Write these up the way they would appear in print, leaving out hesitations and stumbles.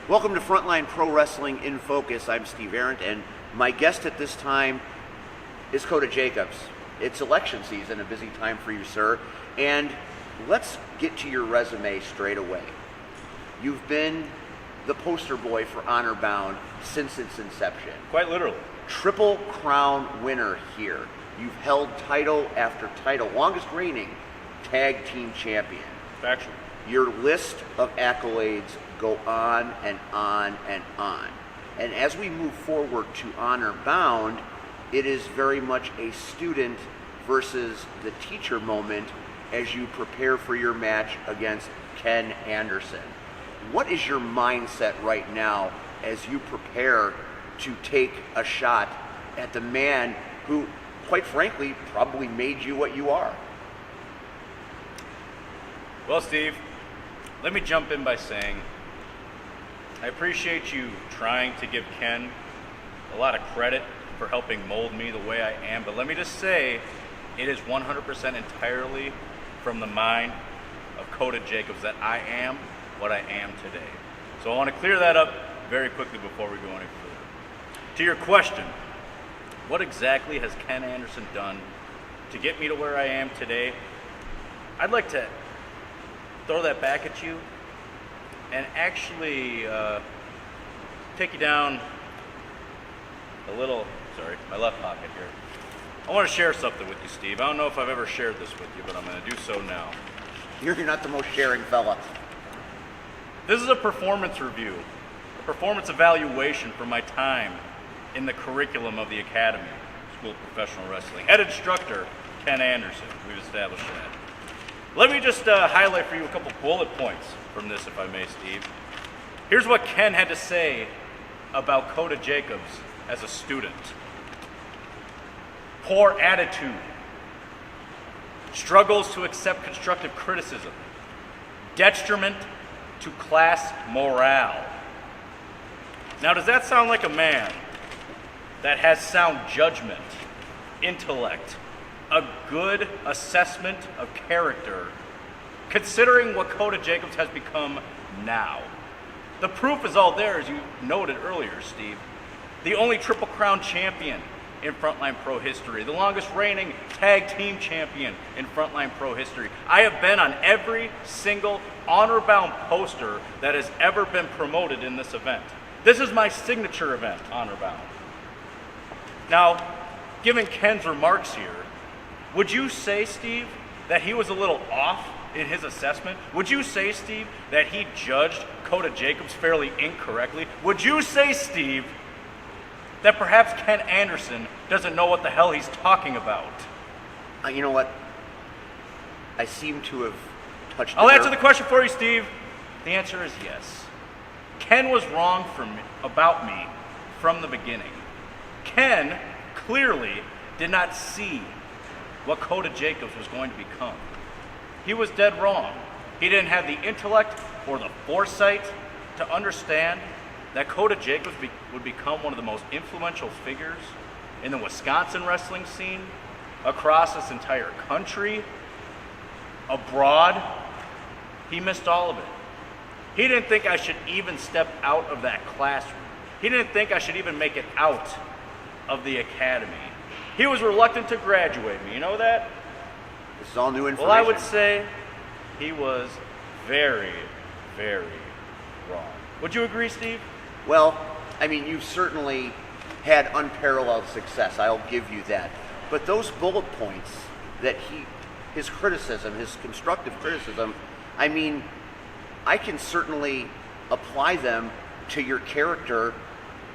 Welcome to Frontline Pro Wrestling in Focus. I'm Steve Arendt, and my guest at this time is Koda Jacobs. It's election season, a busy time for you, sir. And let's get to your resume straight away. You've been the poster boy for Honor Bound since its inception. Quite literally. Triple Crown winner here. You've held title after title, longest reigning tag team champion. Factual. Your list of accolades go on and on and on. And as we move forward to Honor Bound, it is very much a student versus the teacher moment as you prepare for your match against Ken Anderson. What is your mindset right now as you prepare to take a shot at the man who, quite frankly, probably made you what you are? Well, Steve, let me jump in by saying I appreciate you trying to give Ken a lot of credit for helping mold me the way I am, but let me just say it is 100% entirely from the mind of Koda Jacobs that I am what I am today. So I want to clear that up very quickly before we go any further. To your question, what exactly has Ken Anderson done to get me to where I am today? I'd like to throw that back at you and actually take you down a little, sorry, my left pocket here. I want to share something with you, Steve. I don't know if I've ever shared this with you, but I'm going to do so now. You're not the most sharing fella. This is a performance review, a performance evaluation for my time in the curriculum of the Academy, School of Professional Wrestling. Head instructor, Ken Anderson. We've established that. Let me just highlight for you a couple bullet points from this, if I may, Steve. Here's what Ken had to say about Koda Jacobs as a student. Poor attitude. Struggles to accept constructive criticism. Detriment to class morale. Now, does that sound like a man that has sound judgment, intellect, a good assessment of character, considering what Koda Jacobs has become now? The proof is all there, as you noted earlier, Steve. The only Triple Crown champion in Frontline Pro history, the longest reigning tag team champion in Frontline Pro history. I have been on every single Honor Bound poster that has ever been promoted in this event. This is my signature event, Honor Bound. Now, given Ken's remarks here, would you say, Steve, that he was a little off in his assessment? Would you say, Steve, that he judged Koda Jacobs fairly incorrectly? Would you say, Steve, that perhaps Ken Anderson doesn't know what the hell he's talking about? You know what? I seem to have touched. I'll answer the question for you, Steve. The answer is yes. Ken was wrong about me from the beginning. Ken clearly did not see what Koda Jacobs was going to become. He was dead wrong. He didn't have the intellect or the foresight to understand that Koda Jacobs would become one of the most influential figures in the Wisconsin wrestling scene, across this entire country, abroad. He missed all of it. He didn't think I should even step out of that classroom. He didn't think I should even make it out of the academy. He was reluctant to graduate me, you know that? This is all new information. Well, I would say he was very, very wrong. Would you agree, Steve? Well, I mean, you've certainly had unparalleled success. I'll give you that. But those bullet points that his criticism, his constructive criticism, I mean, I can certainly apply them to your character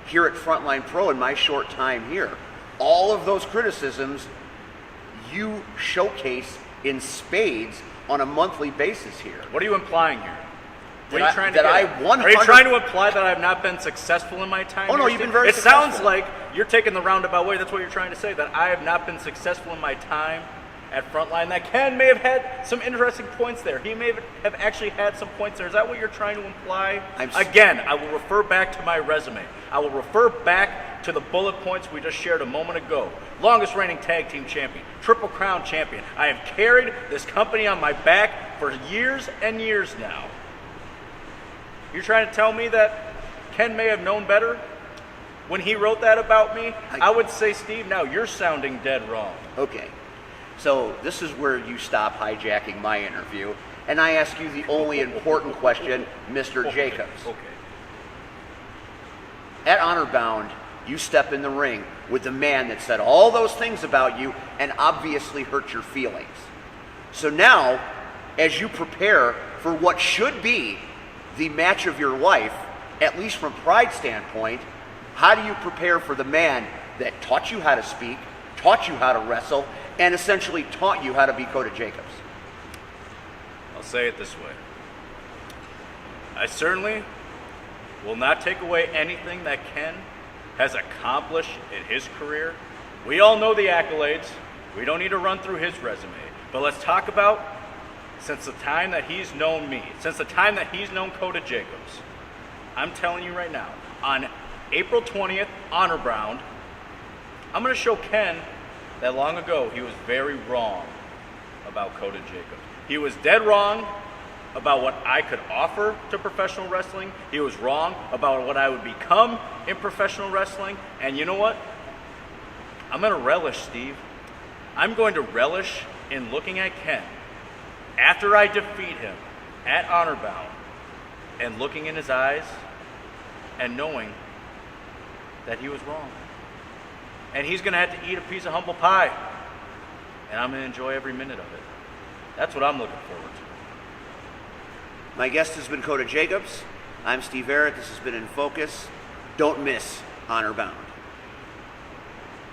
here at Frontline Pro in my short time here. All of those criticisms you showcase in spades on a monthly basis here. What are you implying here? What Are you trying to imply that I have not been successful in my time? Oh no, you've been very successful. It sounds like you're taking the roundabout way. That's what you're trying to say, that I have not been successful in my time at Frontline. That Ken may have had some interesting points there. He may have actually had some points there. Is that what you're trying to imply? Again, I will refer back to my resume. I will refer back to the bullet points we just shared a moment ago. Longest reigning tag team champion, Triple Crown champion. I have carried this company on my back for years and years now. You're trying to tell me that Ken may have known better when he wrote that about me, I would say, Steve, now you're sounding dead wrong. Okay. So this is where you stop hijacking my interview, and I ask you the only important question, Mr. Jacobs. Okay. At Honor Bound, you step in the ring with the man that said all those things about you and obviously hurt your feelings. So now, as you prepare for what should be the match of your life, at least from Pride standpoint, how do you prepare for the man that taught you how to speak, taught you how to wrestle, and essentially taught you how to be Koda Jacobs? I'll say it this way. I certainly will not take away anything that Ken has accomplished in his career. We all know the accolades. We don't need to run through his resume. But let's talk about since the time that he's known me, since the time that he's known Koda Jacobs. I'm telling you right now, on April 20th, Honor Bound, I'm going to show Ken that long ago he was very wrong about Koda Jacobs. He was dead wrong about what I could offer to professional wrestling. He was wrong about what I would become in professional wrestling. And you know what? I'm going to relish, Steve. I'm going to relish in looking at Ken after I defeat him at Honor Bound and looking in his eyes and knowing that he was wrong. And he's going to have to eat a piece of humble pie. And I'm going to enjoy every minute of it. That's what I'm looking forward to. My guest has been Koda Jacobs. I'm Steve Barrett. This has been In Focus. Don't miss Honor Bound.